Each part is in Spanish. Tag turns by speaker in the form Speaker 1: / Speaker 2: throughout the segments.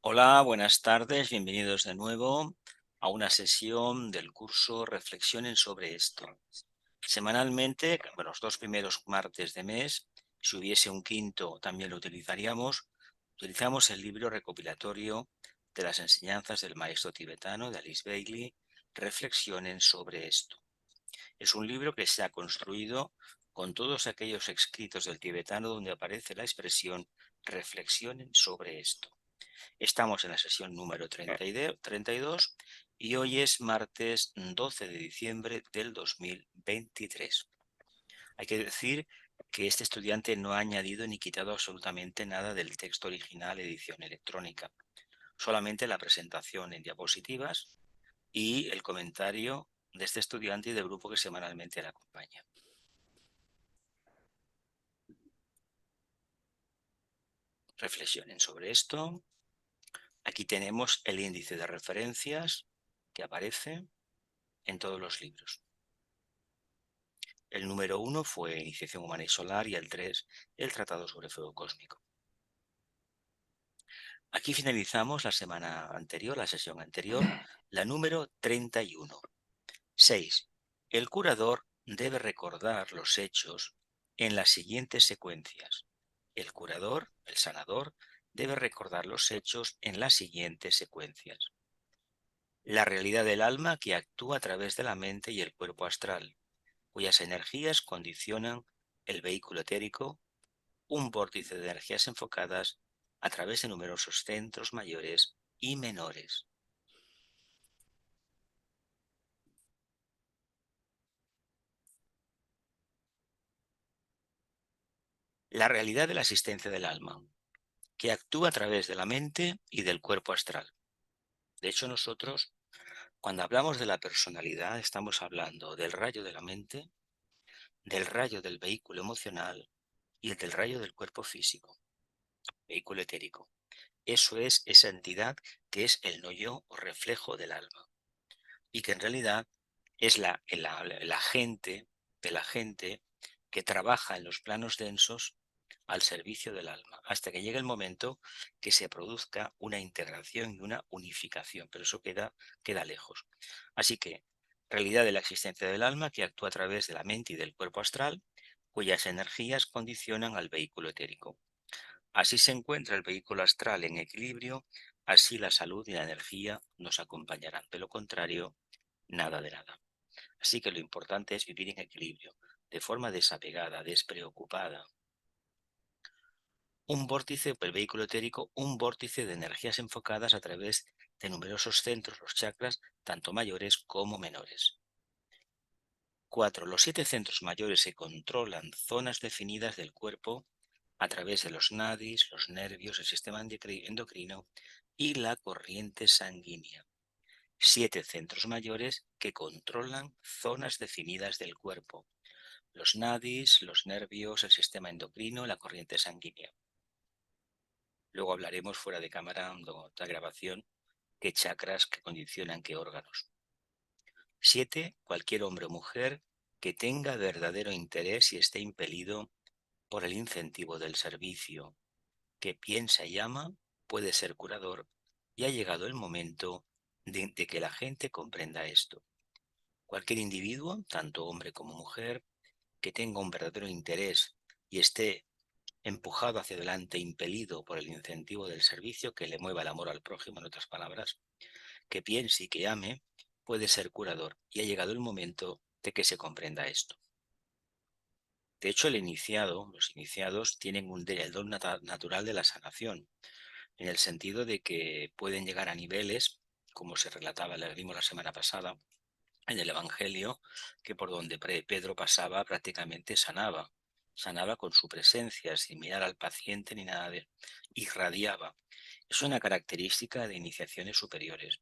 Speaker 1: Hola, buenas tardes, bienvenidos de nuevo a una sesión del curso Reflexionen sobre esto. Semanalmente, bueno, los 2 primeros martes de mes, si hubiese un quinto también lo utilizamos el libro recopilatorio de las enseñanzas del maestro tibetano de Alice Bailey, Reflexionen sobre esto. Es un libro que se ha construido con todos aquellos escritos del tibetano donde aparece la expresión reflexionen sobre esto. Estamos en la sesión número 32 y hoy es martes 12 de diciembre del 2023. Hay que decir que este estudiante no ha añadido ni quitado absolutamente nada del texto original edición electrónica, solamente la presentación en diapositivas y el comentario de este estudiante y del grupo que semanalmente le acompaña. Reflexionen sobre esto. Aquí tenemos el índice de referencias que aparece en todos los libros. El número 1 fue Iniciación Humana y Solar y el 3, el Tratado sobre Fuego Cósmico. Aquí finalizamos la semana anterior, la sesión anterior, la número 31. 6. El curador debe recordar los hechos en las siguientes secuencias. El curador, el sanador, debe recordar los hechos en las siguientes secuencias. La realidad del alma que actúa a través de la mente y el cuerpo astral, cuyas energías condicionan el vehículo etérico, un vórtice de energías enfocadas a través de numerosos centros mayores y menores. La realidad de la existencia del alma, que actúa a través de la mente y del cuerpo astral. De hecho, nosotros, cuando hablamos de la personalidad, estamos hablando del rayo de la mente, del rayo del vehículo emocional y del rayo del cuerpo físico, vehículo etérico. Eso es esa entidad que es el no yo o reflejo del alma y que en realidad es el agente de la gente que trabaja en los planos densos al servicio del alma, hasta que llegue el momento que se produzca una integración y una unificación, pero eso queda lejos. Así que, realidad de la existencia del alma que actúa a través de la mente y del cuerpo astral, cuyas energías condicionan al vehículo etérico. Así se encuentra el vehículo astral en equilibrio, así la salud y la energía nos acompañarán. De lo contrario, nada de nada. Así que lo importante es vivir en equilibrio, de forma desapegada, despreocupada. Un vórtice, el vehículo etérico, un vórtice de energías enfocadas a través de numerosos centros, los chakras, tanto mayores como menores. 4. Los 7 centros mayores se controlan zonas definidas del cuerpo a través de los nadis, los nervios, el sistema endocrino y la corriente sanguínea. 7 centros mayores que controlan zonas definidas del cuerpo, los nadis, los nervios, el sistema endocrino, la corriente sanguínea. Luego hablaremos fuera de cámara, de otra grabación, qué chakras que condicionan qué órganos. 7. Cualquier hombre o mujer que tenga verdadero interés y esté impelido por el incentivo del servicio, que piensa y ama, puede ser curador, y ha llegado el momento de que la gente comprenda esto. Cualquier individuo, tanto hombre como mujer, que tenga un verdadero interés y esté empujado hacia adelante, impelido por el incentivo del servicio, que le mueva el amor al prójimo, en otras palabras, que piense y que ame, puede ser curador, y ha llegado el momento de que se comprenda esto. De hecho, los iniciados tienen el don natural de la sanación, en el sentido de que pueden llegar a niveles, como se relataba, le vimos la semana pasada, en el Evangelio, que por donde Pedro pasaba prácticamente sanaba con su presencia, sin mirar al paciente ni nada de irradiaba. Es una característica de iniciaciones superiores.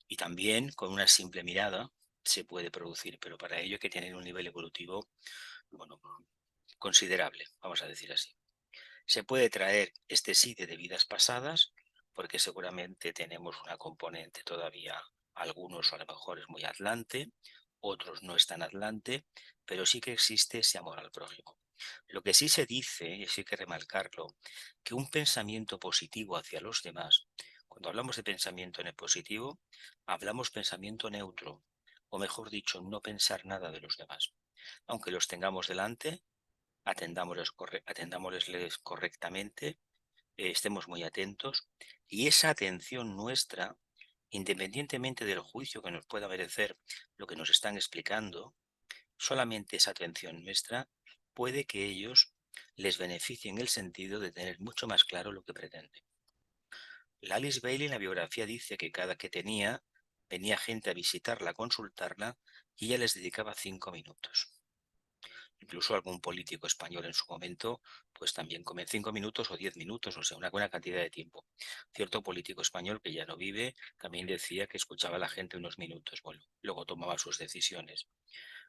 Speaker 1: Y también con una simple mirada se puede producir, pero para ello hay que tener un nivel evolutivo, bueno, considerable, vamos a decir así. Se puede traer este sí de vidas pasadas, porque seguramente tenemos una componente todavía, algunos a lo mejor es muy atlante, otros no es tan atlante, pero sí que existe ese amor al prójimo. Lo que sí se dice, y sí hay que remarcarlo, que un pensamiento positivo hacia los demás, Cuando hablamos de pensamiento en el positivo, hablamos pensamiento neutro, o mejor dicho, no pensar nada de los demás. Aunque los tengamos delante, atendámosles correctamente, estemos muy atentos, y esa atención nuestra, independientemente del juicio que nos pueda merecer lo que nos están explicando, solamente esa atención nuestra puede que ellos les beneficie en el sentido de tener mucho más claro lo que pretenden. La Alice Bailey en la biografía dice que cada que venía gente a visitarla, a consultarla, y ella les dedicaba 5 minutos. Incluso algún político español en su momento, pues también come 5 minutos o 10 minutos, o sea, una buena cantidad de tiempo. Cierto político español que ya no vive, también decía que escuchaba a la gente unos minutos, bueno, luego tomaba sus decisiones.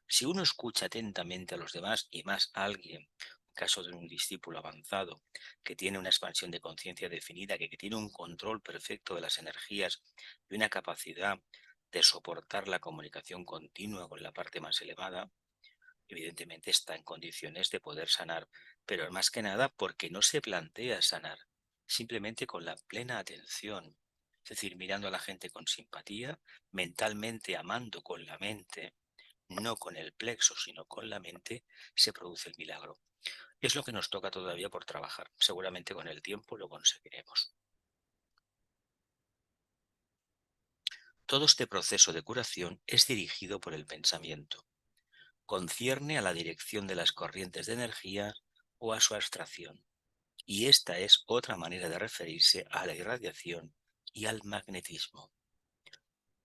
Speaker 1: Si uno escucha atentamente a los demás y más a alguien, en caso de un discípulo avanzado, que tiene una expansión de conciencia definida, que tiene un control perfecto de las energías y una capacidad de soportar la comunicación continua con la parte más elevada, evidentemente está en condiciones de poder sanar, pero más que nada porque no se plantea sanar, simplemente con la plena atención, es decir, mirando a la gente con simpatía, mentalmente amando con la mente, no con el plexo, sino con la mente, se produce el milagro. Es lo que nos toca todavía por trabajar. Seguramente con el tiempo lo conseguiremos. Todo este proceso de curación es dirigido por el pensamiento. Concierne a la dirección de las corrientes de energía o a su abstracción. Y esta es otra manera de referirse a la irradiación y al magnetismo.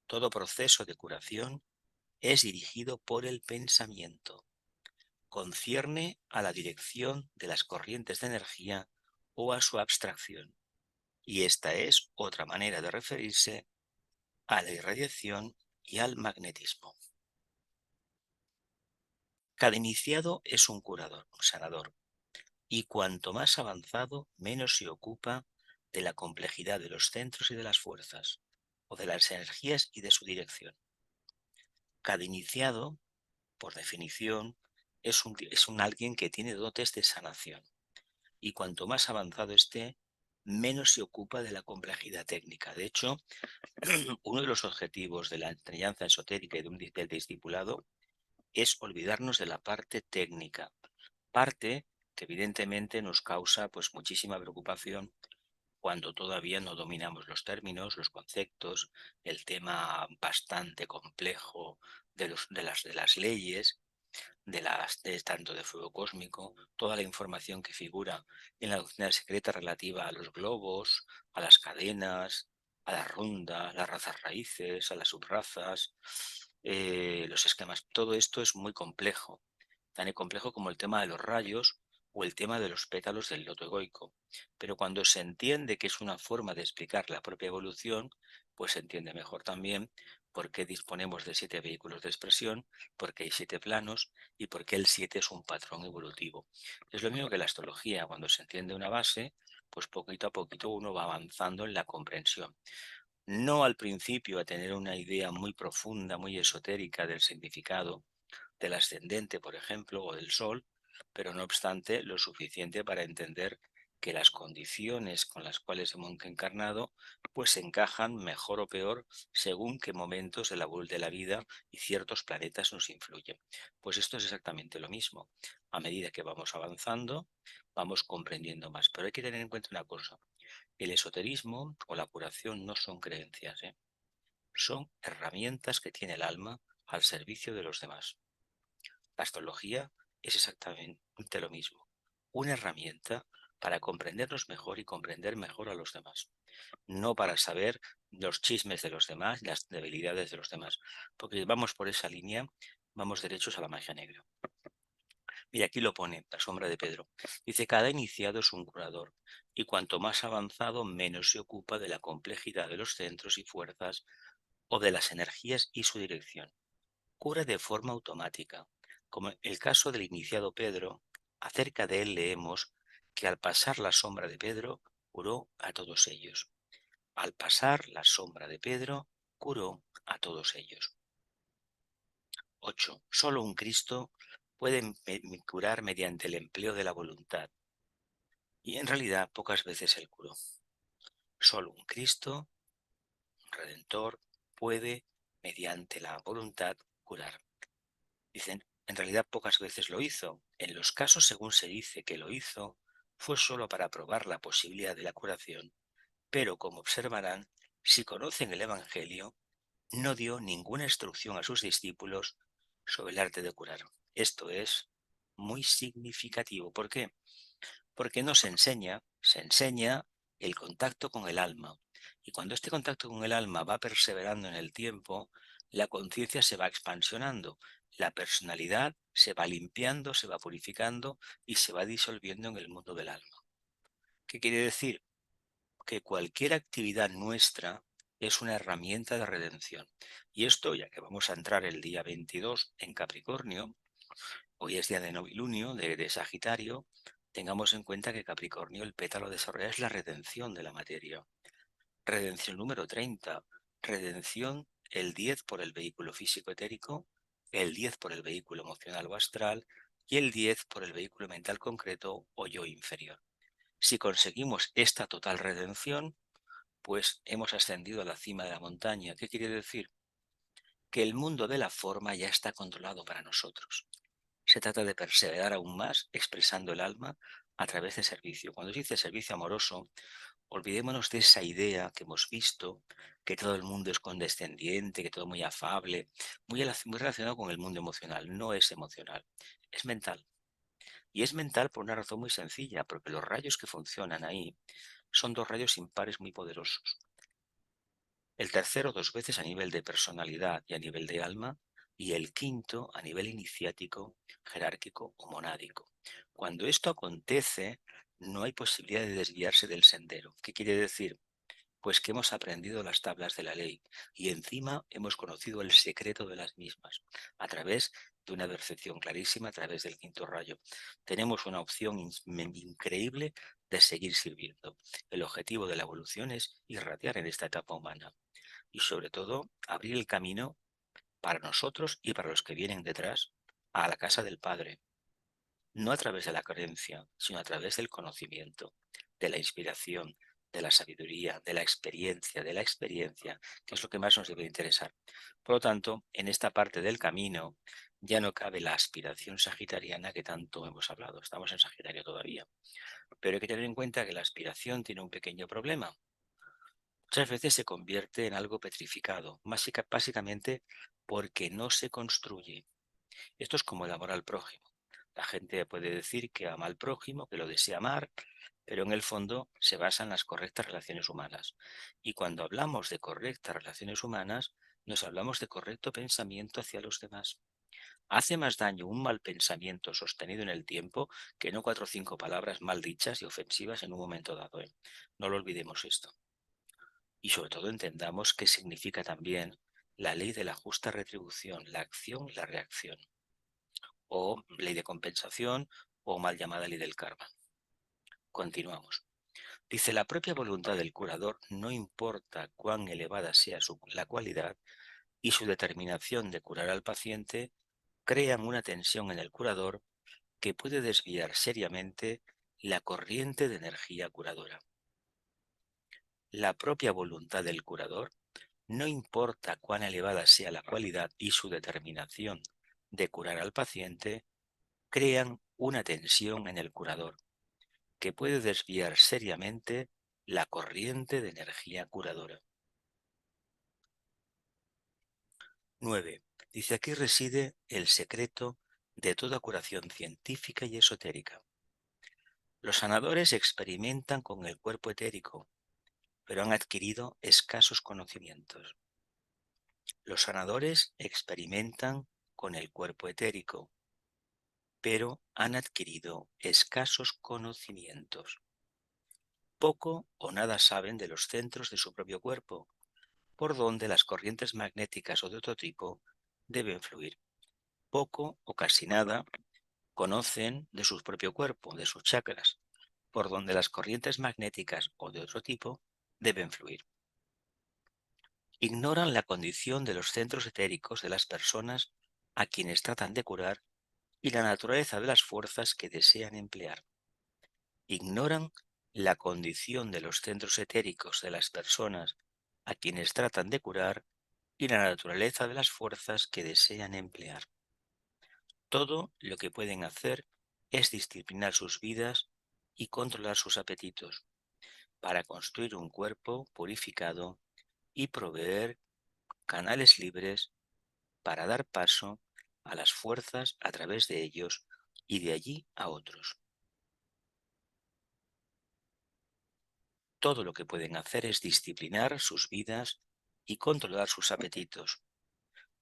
Speaker 1: Todo proceso de curación es dirigido por el pensamiento. Concierne a la dirección de las corrientes de energía o a su abstracción. Y esta es otra manera de referirse a la irradiación y al magnetismo. Cada iniciado es un curador, un sanador, y cuanto más avanzado, menos se ocupa de la complejidad de los centros y de las fuerzas, o de las energías y de su dirección. Cada iniciado, por definición, es un alguien que tiene dotes de sanación, y cuanto más avanzado esté, menos se ocupa de la complejidad técnica. De hecho, uno de los objetivos de la enseñanza esotérica y del discipulado es olvidarnos de la parte técnica, parte que evidentemente nos causa pues muchísima preocupación cuando todavía no dominamos los términos, los conceptos, el tema bastante complejo de las leyes, tanto de fuego cósmico, toda la información que figura en la doctrina secreta relativa a los globos, a las cadenas, a la ronda, a las razas raíces, a las subrazas, los esquemas. Todo esto es muy complejo, tan complejo como el tema de los rayos o el tema de los pétalos del loto egoico. Pero cuando se entiende que es una forma de explicar la propia evolución, pues se entiende mejor también por qué disponemos de 7 vehículos de expresión, por qué hay 7 planos y por qué el 7 es un patrón evolutivo. Es lo mismo que la astrología. Cuando se entiende una base, pues poquito a poquito uno va avanzando en la comprensión. No al principio a tener una idea muy profunda, muy esotérica del significado del ascendente, por ejemplo, o del Sol, pero no obstante lo suficiente para entender que las condiciones con las cuales hemos encarnado pues encajan mejor o peor según qué momentos de la vida y ciertos planetas nos influyen. Pues esto es exactamente lo mismo. A medida que vamos avanzando, vamos comprendiendo más. Pero hay que tener en cuenta una cosa. El esoterismo o la curación no son creencias, ¿eh? Son herramientas que tiene el alma al servicio de los demás. La astrología es exactamente lo mismo, una herramienta para comprendernos mejor y comprender mejor a los demás, no para saber los chismes de los demás, las debilidades de los demás, porque vamos por esa línea, vamos derechos a la magia negra. Mira, aquí lo pone, la sombra de Pedro. Dice, cada iniciado es un curador, y cuanto más avanzado, menos se ocupa de la complejidad de los centros y fuerzas o de las energías y su dirección. Cura de forma automática. Como el caso del iniciado Pedro, acerca de él leemos que al pasar la sombra de Pedro, curó a todos ellos. Al pasar la sombra de Pedro, curó a todos ellos. 8. Solo un Cristo puede curar mediante el empleo de la voluntad. Y en realidad pocas veces él curó. Solo un Cristo redentor, puede, mediante la voluntad, curar. Dicen, en realidad pocas veces lo hizo. En los casos según se dice que lo hizo, fue solo para probar la posibilidad de la curación, pero como observarán, si conocen el Evangelio, no dio ninguna instrucción a sus discípulos sobre el arte de curar. Esto es muy significativo. ¿Por qué? Porque no se enseña el contacto con el alma. Y cuando este contacto con el alma va perseverando en el tiempo, la conciencia se va expansionando, la personalidad se va limpiando, se va purificando y se va disolviendo en el mundo del alma. ¿Qué quiere decir? Que cualquier actividad nuestra es una herramienta de redención. Y esto, ya que vamos a entrar el día 22 en Capricornio, hoy es día de novilunio, de Sagitario, tengamos en cuenta que Capricornio, el pétalo de desarrollar es la redención de la materia. Redención número 30, redención el 10 por el vehículo físico etérico, el 10 por el vehículo emocional o astral y el 10 por el vehículo mental concreto o yo inferior. Si conseguimos esta total redención, pues hemos ascendido a la cima de la montaña. ¿Qué quiere decir? Que el mundo de la forma ya está controlado para nosotros. Se trata de perseverar aún más expresando el alma a través de servicio. Cuando se dice servicio amoroso, olvidémonos de esa idea que hemos visto, que todo el mundo es condescendiente, que todo muy afable, muy relacionado con el mundo emocional. No es emocional, es mental. Y es mental por una razón muy sencilla, porque los rayos que funcionan ahí son dos rayos impares muy poderosos. El tercero 2 veces a nivel de personalidad y a nivel de alma, y el quinto a nivel iniciático, jerárquico o monádico. Cuando esto acontece, no hay posibilidad de desviarse del sendero. ¿Qué quiere decir? Pues que hemos aprendido las tablas de la ley y encima hemos conocido el secreto de las mismas a través de una percepción clarísima a través del quinto rayo. Tenemos una opción increíble de seguir sirviendo. El objetivo de la evolución es irradiar en esta etapa humana y sobre todo abrir el camino para nosotros y para los que vienen detrás a la casa del Padre, no a través de la creencia, sino a través del conocimiento, de la inspiración, de la sabiduría, de la experiencia, que es lo que más nos debe interesar. Por lo tanto, en esta parte del camino ya no cabe la aspiración sagitariana que tanto hemos hablado. Estamos en Sagitario todavía. Pero hay que tener en cuenta que la aspiración tiene un pequeño problema. Muchas veces se convierte en algo petrificado, básicamente porque no se construye. Esto es como el amor al prójimo. La gente puede decir que ama al prójimo, que lo desea amar, pero en el fondo se basa en las correctas relaciones humanas. Y cuando hablamos de correctas relaciones humanas, nos hablamos de correcto pensamiento hacia los demás. Hace más daño un mal pensamiento sostenido en el tiempo que no 4 o 5 palabras mal dichas y ofensivas en un momento dado, ¿eh? No lo olvidemos esto. Y sobre todo entendamos qué significa también la ley de la justa retribución, la acción y la reacción, o ley de compensación, o mal llamada ley del karma. Continuamos. Dice, la propia voluntad del curador, no importa cuán elevada sea la cualidad y su determinación de curar al paciente, crean una tensión en el curador que puede desviar seriamente la corriente de energía curadora. La propia voluntad del curador, no importa cuán elevada sea la cualidad y su determinación de curar al paciente, crean una tensión en el curador que puede desviar seriamente la corriente de energía curadora. 9. Dice, aquí reside el secreto de toda curación científica y esotérica. Los sanadores experimentan con el cuerpo etérico, pero han adquirido escasos conocimientos. Los sanadores experimentan con el cuerpo etérico, pero han adquirido escasos conocimientos. Poco o nada saben de los centros de su propio cuerpo, por donde las corrientes magnéticas o de otro tipo deben fluir. Poco o casi nada conocen de su propio cuerpo, de sus chakras, por donde las corrientes magnéticas o de otro tipo deben fluir. Ignoran la condición de los centros etéricos de las personas a quienes tratan de curar y la naturaleza de las fuerzas que desean emplear. Ignoran la condición de los centros etéricos de las personas a quienes tratan de curar y la naturaleza de las fuerzas que desean emplear. Todo lo que pueden hacer es disciplinar sus vidas y controlar sus apetitos para construir un cuerpo purificado y proveer canales libres para dar paso a las fuerzas a través de ellos y de allí a otros. Todo lo que pueden hacer es disciplinar sus vidas y controlar sus apetitos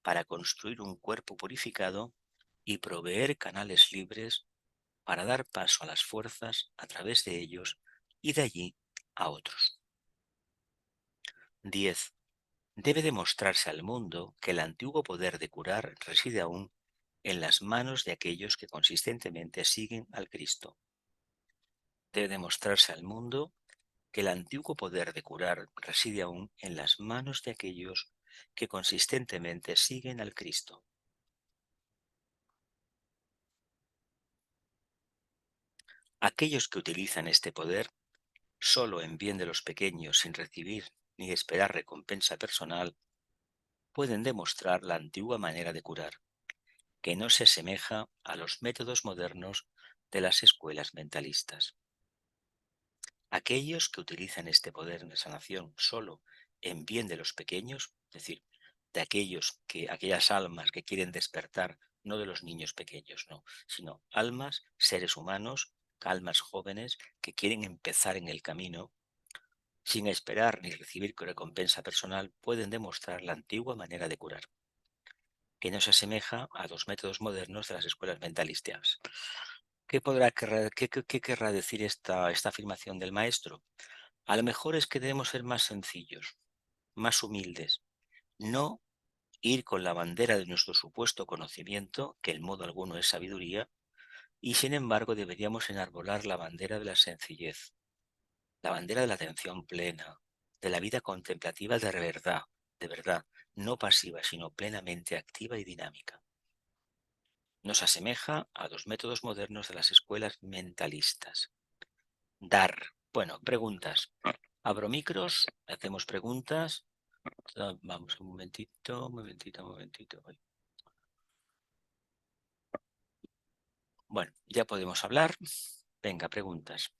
Speaker 1: para construir un cuerpo purificado y proveer canales libres para dar paso a las fuerzas a través de ellos y de allí a otros. 10. Debe demostrarse al mundo que el antiguo poder de curar reside aún en las manos de aquellos que consistentemente siguen al Cristo. Debe demostrarse al mundo que el antiguo poder de curar reside aún en las manos de aquellos que consistentemente siguen al Cristo. Aquellos que utilizan este poder solo en bien de los pequeños sin recibir ni esperar recompensa personal, pueden demostrar la antigua manera de curar, que no se asemeja a los métodos modernos de las escuelas mentalistas. Aquellos que utilizan este poder de sanación solo en bien de los pequeños, es decir, de aquellas almas que quieren despertar, no de los niños pequeños, no, sino almas, seres humanos, almas jóvenes que quieren empezar en el camino, sin esperar ni recibir recompensa personal, pueden demostrar la antigua manera de curar, que no se asemeja a los métodos modernos de las escuelas mentalistas. ¿Qué querrá decir esta afirmación del maestro? A lo mejor es que debemos ser más sencillos, más humildes, no ir con la bandera de nuestro supuesto conocimiento, que en modo alguno es sabiduría, y sin embargo deberíamos enarbolar la bandera de la sencillez, la bandera de la atención plena, de la vida contemplativa de verdad, no pasiva, sino plenamente activa y dinámica. Nos asemeja a los métodos modernos de las escuelas mentalistas. Dar. Bueno, preguntas. Abro micros, hacemos preguntas. Vamos, un momentito, un momentito, un momentito. Bueno, ya podemos hablar. Venga, preguntas.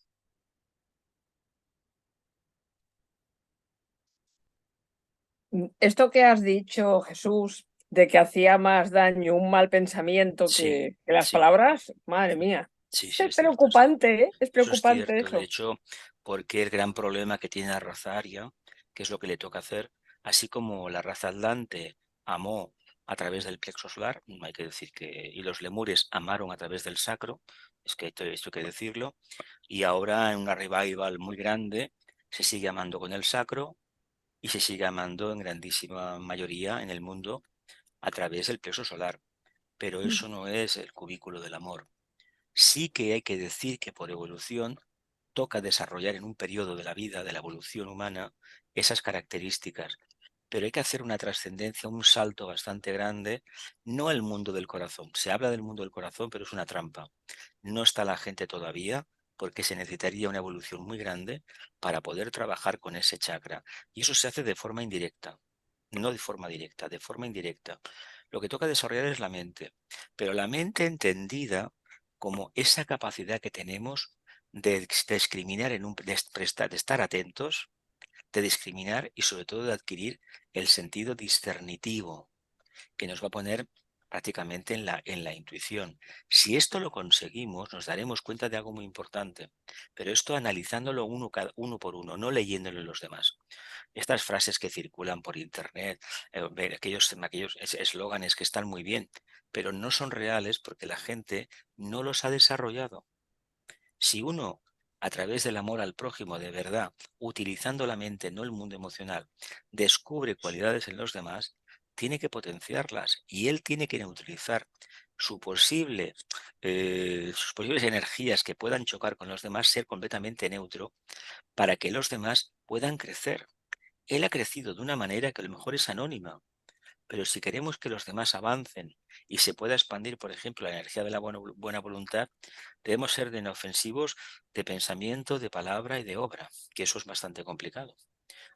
Speaker 2: Esto que has dicho, Jesús, de que hacía más daño un mal pensamiento
Speaker 1: Sí,
Speaker 2: que las
Speaker 1: sí,
Speaker 2: palabras, madre mía.
Speaker 1: sí, sí,
Speaker 2: Es
Speaker 1: es cierto.
Speaker 2: preocupante, ¿eh? Es
Speaker 1: Eso es
Speaker 2: preocupante
Speaker 1: cierto. De
Speaker 2: eso.
Speaker 1: hecho, porque el gran problema que tiene la raza aria, que es lo que le toca hacer, así como la raza atlante amó a través del plexo solar, hay que decir que, y los lemures amaron a través del sacro, es que esto hay que decirlo, y ahora en una revival muy grande se sigue amando con el sacro y se sigue amando en grandísima mayoría en el mundo a través del plexo solar. Pero eso no es el cubículo del amor. Sí que hay que decir que por evolución toca desarrollar en un periodo de la vida de la evolución humana esas características, pero hay que hacer una trascendencia, un salto bastante grande, no al mundo del corazón. Se habla del mundo del corazón, pero es una trampa. No está la gente todavía porque se necesitaría una evolución muy grande para poder trabajar con ese chakra. Y eso se hace de forma indirecta, no de forma directa, de forma indirecta. Lo que toca desarrollar es la mente, pero la mente entendida como esa capacidad que tenemos de discriminar, de estar atentos, de discriminar y sobre todo de adquirir el sentido discernitivo que nos va a poner prácticamente en la intuición. Si esto lo conseguimos, nos daremos cuenta de algo muy importante, pero esto analizándolo uno por uno, no leyéndolo en los demás. Estas frases que circulan por internet, aquellos eslóganes que están muy bien, pero no son reales porque la gente no los ha desarrollado. Si uno, a través del amor al prójimo de verdad, utilizando la mente, no el mundo emocional, descubre cualidades en los demás, tiene que potenciarlas y él tiene que utilizar sus posibles energías que puedan chocar con los demás, ser completamente neutro para que los demás puedan crecer. Él ha crecido de una manera que a lo mejor es anónima, pero si queremos que los demás avancen y se pueda expandir, por ejemplo, la energía de la buena voluntad, debemos ser inofensivos de pensamiento, de palabra y de obra, que eso es bastante complicado.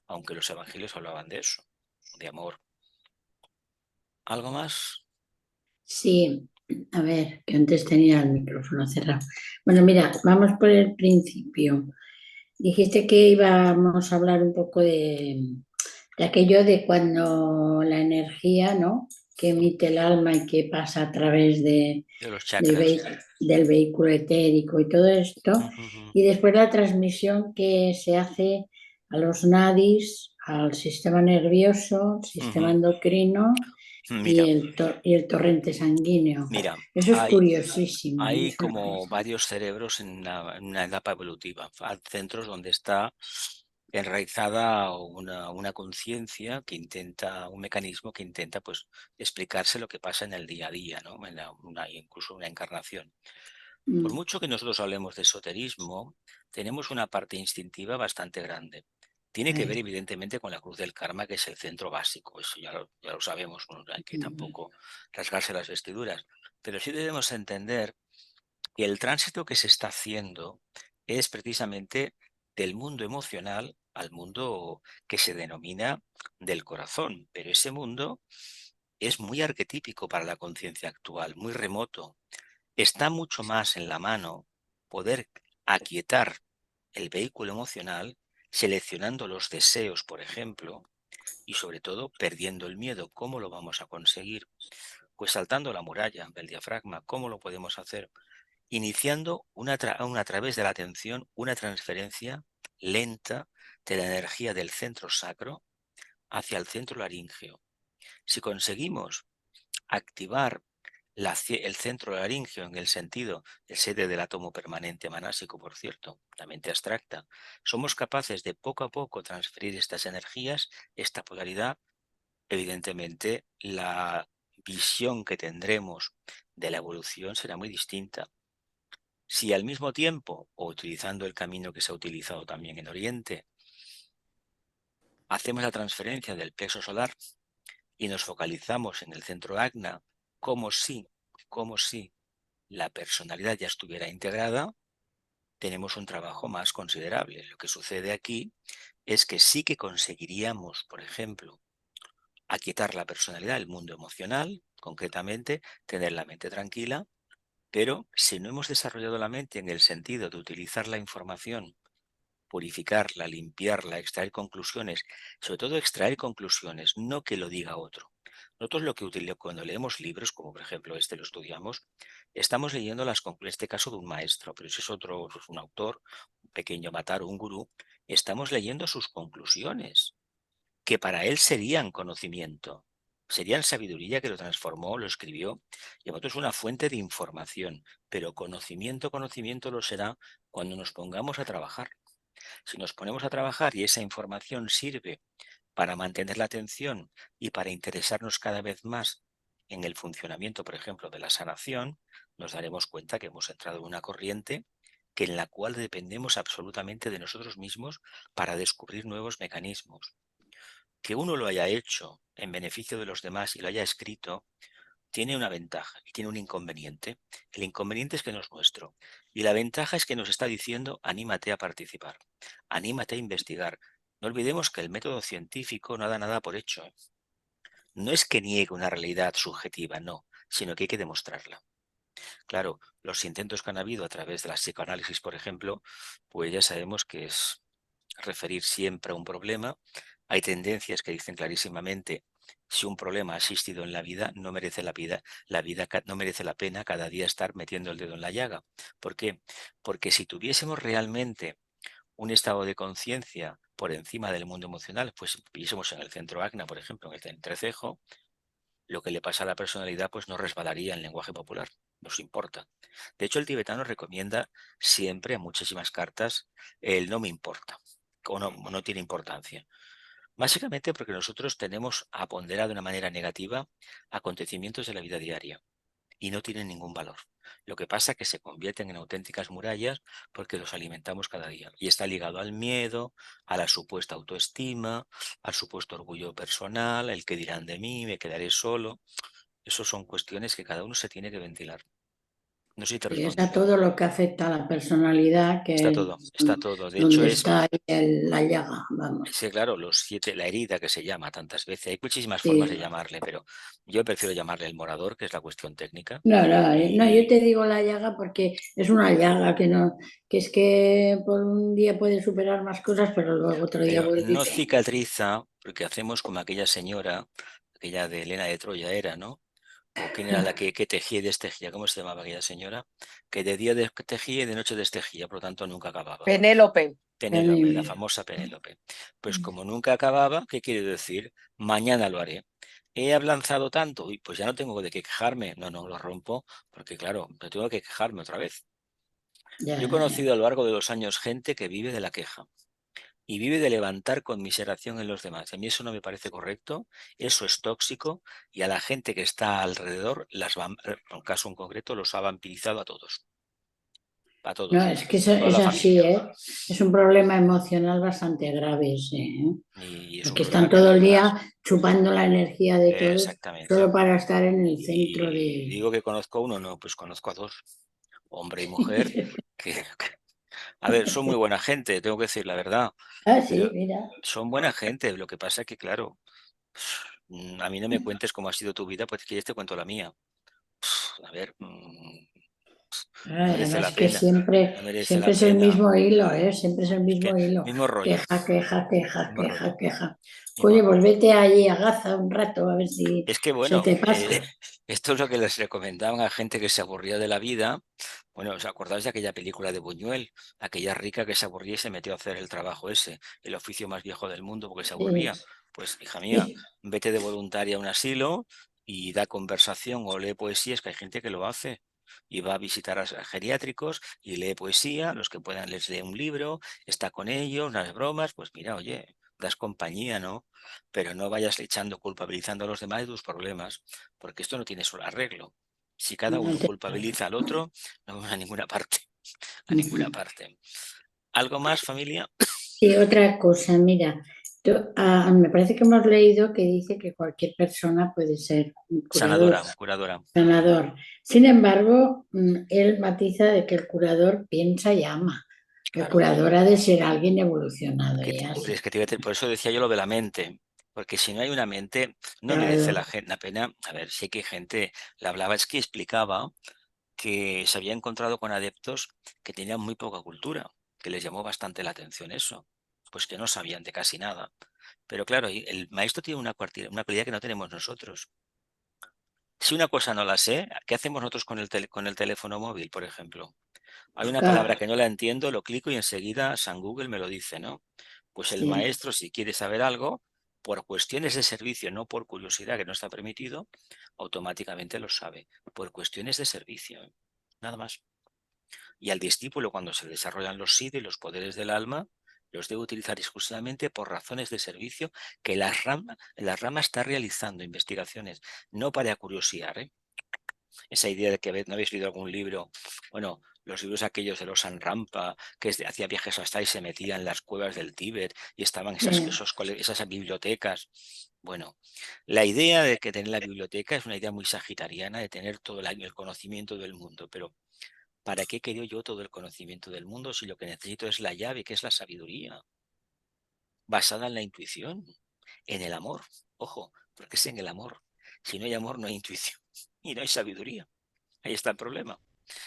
Speaker 1: aunque los evangelios hablaban de eso, de amor. ¿Algo más?
Speaker 3: Sí, a ver, que antes tenía el micrófono cerrado. Bueno, mira, vamos por el principio. Dijiste que íbamos a hablar un poco de aquello de cuando la energía, ¿no? Que emite el alma y que pasa a través
Speaker 1: De los
Speaker 3: del,
Speaker 1: chakras.
Speaker 3: del vehículo etérico y todo esto. Y después la transmisión que se hace a los nadis, al sistema nervioso, sistema endocrino
Speaker 1: Mira,
Speaker 3: y el torrente sanguíneo.
Speaker 1: mira,
Speaker 3: Eso es curiosísimo.
Speaker 1: hay
Speaker 3: Es una
Speaker 1: como
Speaker 3: cosa.
Speaker 1: varios cerebros en una etapa evolutiva. Hay centros donde está enraizada una conciencia que intenta, un mecanismo que intenta pues explicarse lo que pasa en el día a día, ¿no? Incluso una encarnación. Por
Speaker 3: Mm,
Speaker 1: mucho que nosotros hablemos de esoterismo, tenemos una parte instintiva bastante grande. Tiene que ver,
Speaker 3: eh,
Speaker 1: evidentemente, con la cruz del karma, que es el centro básico. Eso ya lo sabemos, no hay que
Speaker 3: mm,
Speaker 1: tampoco rasgarse las vestiduras. Pero sí debemos entender que el tránsito que se está haciendo es precisamente del mundo emocional al mundo que se denomina del corazón. Pero ese mundo es muy arquetípico para la conciencia actual, muy remoto. Está mucho más en la mano poder aquietar el vehículo emocional, seleccionando los deseos, por ejemplo, y sobre todo perdiendo el miedo. ¿Cómo lo vamos a conseguir? Pues saltando la muralla del diafragma. ¿Cómo lo podemos hacer? Iniciando a través de la atención una transferencia lenta de la energía del centro sacro hacia el centro laríngeo. Si conseguimos activar el centro laríngeo en el sentido de sede del átomo permanente manásico, por cierto, la mente abstracta, somos capaces de poco a poco transferir estas energías, esta polaridad. Evidentemente, la visión que tendremos de la evolución será muy distinta. Si al mismo tiempo, o utilizando el camino que se ha utilizado también en Oriente, hacemos la transferencia del plexo solar y nos focalizamos en el centro Agna, como si, como si la personalidad ya estuviera integrada, tenemos un trabajo más considerable. Lo que sucede aquí es que sí que conseguiríamos, por ejemplo, aquietar la personalidad, el mundo emocional, concretamente, tener la mente tranquila, pero si no hemos desarrollado la mente en el sentido de utilizar la información, purificarla, limpiarla, extraer conclusiones, sobre todo extraer conclusiones, no que lo diga otro. Nosotros lo que utilizamos cuando leemos libros, como por ejemplo este lo estudiamos, estamos leyendo en este caso de un maestro, pero si es otro, pues un autor, un pequeño avatar o un gurú, estamos leyendo sus conclusiones, que para él serían conocimiento, serían sabiduría que lo transformó, lo escribió, y a nosotros es una fuente de información, pero conocimiento lo será cuando nos pongamos a trabajar. Si nos ponemos a trabajar y esa información sirve para mantener la atención y para interesarnos cada vez más en el funcionamiento, por ejemplo, de la sanación, nos daremos cuenta que hemos entrado en una corriente en la cual dependemos absolutamente de nosotros mismos para descubrir nuevos mecanismos. Que uno lo haya hecho en beneficio de los demás y lo haya escrito, tiene una ventaja y tiene un inconveniente. El inconveniente es que no es nuestro. Y la ventaja es que nos está diciendo, anímate a participar, anímate a investigar. No olvidemos que el método científico no da nada por hecho. No es que niegue una realidad subjetiva, no, sino que hay que demostrarla. Claro, los intentos que han habido a través de la psicoanálisis, por ejemplo, pues ya sabemos que es referir siempre a un problema. Hay tendencias que dicen clarísimamente, si un problema ha existido en la vida, la vida no merece la pena cada día estar metiendo el dedo en la llaga. ¿Por qué? Porque si tuviésemos realmente un estado de conciencia por encima del mundo emocional, pues viviésemos en el centro Agna, por ejemplo, en el entrecejo, lo que le pasa a la personalidad pues no resbalaría en lenguaje popular, nos importa. De hecho, el tibetano recomienda siempre a muchísimas cartas el no me importa, o no tiene importancia. Básicamente porque nosotros tenemos a ponderar de una manera negativa acontecimientos de la vida diaria y no tienen ningún valor. Lo que pasa es que se convierten en auténticas murallas porque los alimentamos cada día. Y está ligado al miedo, a la supuesta autoestima, al supuesto orgullo personal, el que dirán de mí, me quedaré solo. Esas son cuestiones que cada uno se tiene que ventilar. No sé si te
Speaker 3: Y es
Speaker 1: respondo.
Speaker 3: a todo lo que afecta a la personalidad,
Speaker 1: Está
Speaker 3: que
Speaker 1: todo, está todo. De hecho
Speaker 3: donde
Speaker 1: es,
Speaker 3: está ahí la llaga, vamos.
Speaker 1: sí, claro, la herida que se llama tantas veces. Hay muchísimas formas de
Speaker 3: Sí.
Speaker 1: llamarle, pero yo prefiero llamarle el morador, que es la cuestión técnica.
Speaker 3: No, no, yo te
Speaker 1: Y
Speaker 3: digo la llaga porque es una llaga que no, que es que por un día puede superar más cosas, pero luego otro día
Speaker 1: pero
Speaker 3: vuelve y
Speaker 1: no
Speaker 3: venga.
Speaker 1: cicatriza porque hacemos como aquella señora, aquella de Helena de Troya era, ¿no? ¿O quién era la que tejía y destejía? ¿Cómo se llamaba aquella señora? Que de día tejía y de noche destejía, por lo tanto nunca acababa.
Speaker 2: Penélope.
Speaker 1: Penélope, la famosa Penélope. Pues como nunca acababa, ¿qué quiere decir? Mañana lo haré. He avanzado tanto y pues ya no tengo de qué quejarme. No, no, lo rompo porque claro, me tengo que quejarme otra vez.
Speaker 3: Ya,
Speaker 1: Yo he
Speaker 3: ya.
Speaker 1: conocido a lo largo de los años gente que vive de la queja y vive de levantar conmiseración en los demás. A mí eso no me parece correcto, eso es tóxico y a la gente que está alrededor, en un caso en concreto, los ha vampirizado
Speaker 3: No, es que
Speaker 1: a toda
Speaker 3: es
Speaker 1: la
Speaker 3: así,
Speaker 1: familia.
Speaker 3: ¿eh? Es un problema emocional bastante grave ese, ¿eh?
Speaker 1: Y es un
Speaker 3: Porque
Speaker 1: problema
Speaker 3: están
Speaker 1: que
Speaker 3: todo el
Speaker 1: además,
Speaker 3: día chupando la energía de todos
Speaker 1: exactamente.
Speaker 3: solo para estar en el centro
Speaker 1: Y
Speaker 3: de...
Speaker 1: digo que conozco a uno, no, pues conozco a dos, hombre y mujer, a ver, son muy buena gente, tengo que decir la verdad,
Speaker 3: Ah, sí,
Speaker 1: pero
Speaker 3: mira.
Speaker 1: son buena gente. Lo que pasa es que, claro, a mí no me cuentes cómo ha sido tu vida, pues que ya te cuento la mía. A ver, no merece la
Speaker 3: Además que
Speaker 1: pena,
Speaker 3: siempre,
Speaker 1: no merece la
Speaker 3: siempre es el
Speaker 1: pena.
Speaker 3: mismo hilo, ¿eh? Siempre es el
Speaker 1: Es que
Speaker 3: mismo hilo.
Speaker 1: mismo rollo,
Speaker 3: Queja, queja, queja,
Speaker 1: mismo
Speaker 3: queja,
Speaker 1: rollo,
Speaker 3: queja.
Speaker 1: mismo
Speaker 3: Oye, pues
Speaker 1: rollo.
Speaker 3: vete allí a Gaza un rato a ver si
Speaker 1: Es que
Speaker 3: se
Speaker 1: bueno,
Speaker 3: te pasa.
Speaker 1: esto es lo que les recomendaban a gente que se aburría de la vida. Bueno, ¿os acordáis de aquella película de Buñuel? Aquella rica que se aburría y se metió a hacer el trabajo ese, el oficio más viejo del mundo porque se
Speaker 3: Sí,
Speaker 1: aburría. Pues, hija mía,
Speaker 3: sí.
Speaker 1: vete de voluntaria a un asilo y da conversación o lee poesías, que hay gente que lo hace. Y va a visitar a geriátricos y lee poesía, los que puedan les lee un libro, está con ellos, unas bromas, pues mira, oye, das compañía, ¿no? Pero no vayas echando, culpabilizando a los demás de tus problemas, porque esto no tiene solo arreglo. Si cada
Speaker 3: No
Speaker 1: uno
Speaker 3: te-
Speaker 1: culpabiliza al otro, no vamos a ninguna parte, a ninguna
Speaker 3: Ujú.
Speaker 1: parte. ¿Algo más, familia?
Speaker 3: Y otra cosa, mira, me parece que hemos leído que dice que cualquier persona puede ser un curador,
Speaker 1: Sanadora, curadora.
Speaker 3: sanador. Sin embargo, él matiza de que el curador piensa y ama. El
Speaker 1: Claro.
Speaker 3: curador ha de ser alguien evolucionado ya,
Speaker 1: Hombre,
Speaker 3: sí.
Speaker 1: es que por eso decía yo lo de la mente. Porque si no hay una mente, no merece
Speaker 3: Claro,
Speaker 1: la pena. A ver, sé que gente la hablaba, es que explicaba que se había encontrado con adeptos que tenían muy poca cultura, que les llamó bastante la atención eso, pues que no sabían de casi nada. Pero claro, y el maestro tiene una cualidad que no tenemos nosotros. Si una cosa no la sé, ¿qué hacemos nosotros con con el teléfono móvil, por ejemplo? Hay una palabra
Speaker 3: buscar,
Speaker 1: que no la entiendo, lo clico y enseguida San Google me lo dice, ¿no? Pues el
Speaker 3: sí.
Speaker 1: maestro, si quiere saber algo, por cuestiones de servicio, no por curiosidad, que no está permitido, automáticamente lo sabe. Por cuestiones de servicio, ¿eh? Nada más. Y al discípulo, cuando se desarrollan los SID y los poderes del alma, los debe utilizar exclusivamente por razones de servicio que la rama está realizando investigaciones, no para curiosear, ¿eh? Esa idea de que no habéis leído algún libro, bueno, los libros aquellos de los San Rampa, que hacía viajes hasta y se metía en las cuevas del Tíbet y estaban esas bibliotecas. Bueno, la idea de que tener la biblioteca es una idea muy sagitariana de tener todo el conocimiento del mundo, pero ¿para qué quiero yo todo el conocimiento del mundo si lo que necesito es la llave, que es la sabiduría, basada en la intuición, en el amor? Ojo, porque es en el amor. Si no hay amor, no hay intuición y no hay sabiduría. Ahí está el problema.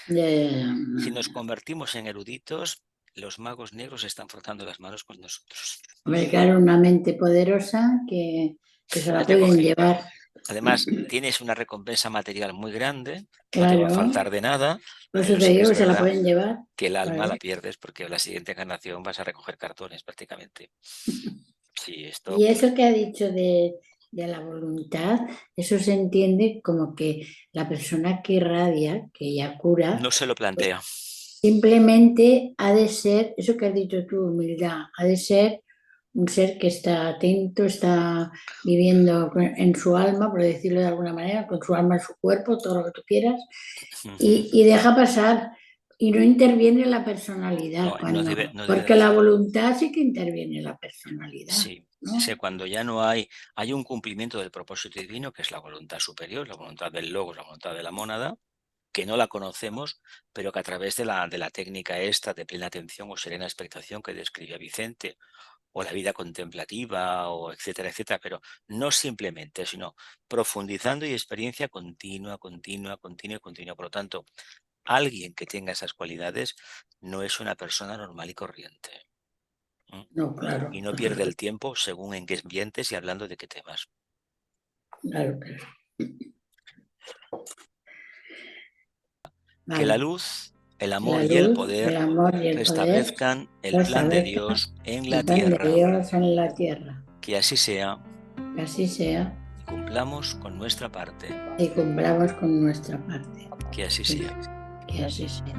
Speaker 3: Ya, ya, ya.
Speaker 1: Si nos convertimos en eruditos, los magos negros están frotando las manos con nosotros.
Speaker 3: Hombre, claro, una mente poderosa que se
Speaker 1: Ya
Speaker 3: la
Speaker 1: te
Speaker 3: pueden
Speaker 1: cogí.
Speaker 3: llevar,
Speaker 1: Además, tienes una recompensa material muy grande, no te va a
Speaker 3: claro.
Speaker 1: faltar de nada,
Speaker 3: Por eso
Speaker 1: pero
Speaker 3: te
Speaker 1: sí que
Speaker 3: digo
Speaker 1: es
Speaker 3: que se la
Speaker 1: verdad
Speaker 3: pueden llevar.
Speaker 1: que el alma
Speaker 3: Claro.
Speaker 1: la pierdes porque en la siguiente encarnación vas a recoger cartones prácticamente. Sí, esto
Speaker 3: Y eso que ha dicho de la voluntad, eso se entiende como que la persona que irradia, que ya cura,
Speaker 1: no se lo
Speaker 3: pues
Speaker 1: plantea.
Speaker 3: simplemente ha de ser, eso que has dicho tú, humildad, ha de ser un ser que está atento, está viviendo en su alma, por decirlo de alguna manera, con su alma en su cuerpo, todo lo que tú quieras,
Speaker 1: Ujú.
Speaker 3: y deja pasar. Y no interviene la personalidad,
Speaker 1: No, no debe de
Speaker 3: porque la
Speaker 1: hacerlo.
Speaker 3: voluntad sí que interviene la personalidad,
Speaker 1: Sí,
Speaker 3: ¿no?
Speaker 1: cuando ya no hay un cumplimiento del propósito divino, que es la voluntad superior, la voluntad del logos, la voluntad de la mónada, que no la conocemos, pero que a través de la técnica esta de plena atención o serena expectación que describía Vicente, o la vida contemplativa, o etcétera, etcétera, pero no simplemente, sino profundizando y experiencia continua, continua, continua y continua. Por lo tanto, alguien que tenga esas cualidades no es una persona normal y corriente.
Speaker 3: No, claro.
Speaker 1: Y no pierde el tiempo según en qué ambientes y hablando de qué temas.
Speaker 3: Claro, claro.
Speaker 1: Que la
Speaker 3: Vale.
Speaker 1: luz, el
Speaker 3: Que
Speaker 1: amor
Speaker 3: la
Speaker 1: y el
Speaker 3: luz,
Speaker 1: poder
Speaker 3: el amor y el poder
Speaker 1: restablezcan el plan de
Speaker 3: restablezcan
Speaker 1: Dios en la
Speaker 3: el plan de
Speaker 1: tierra.
Speaker 3: Dios en la tierra.
Speaker 1: Que así sea
Speaker 3: Que así sea
Speaker 1: y cumplamos con nuestra parte.
Speaker 3: y cumplamos con nuestra parte.
Speaker 1: Que así sea.
Speaker 3: Que así sea.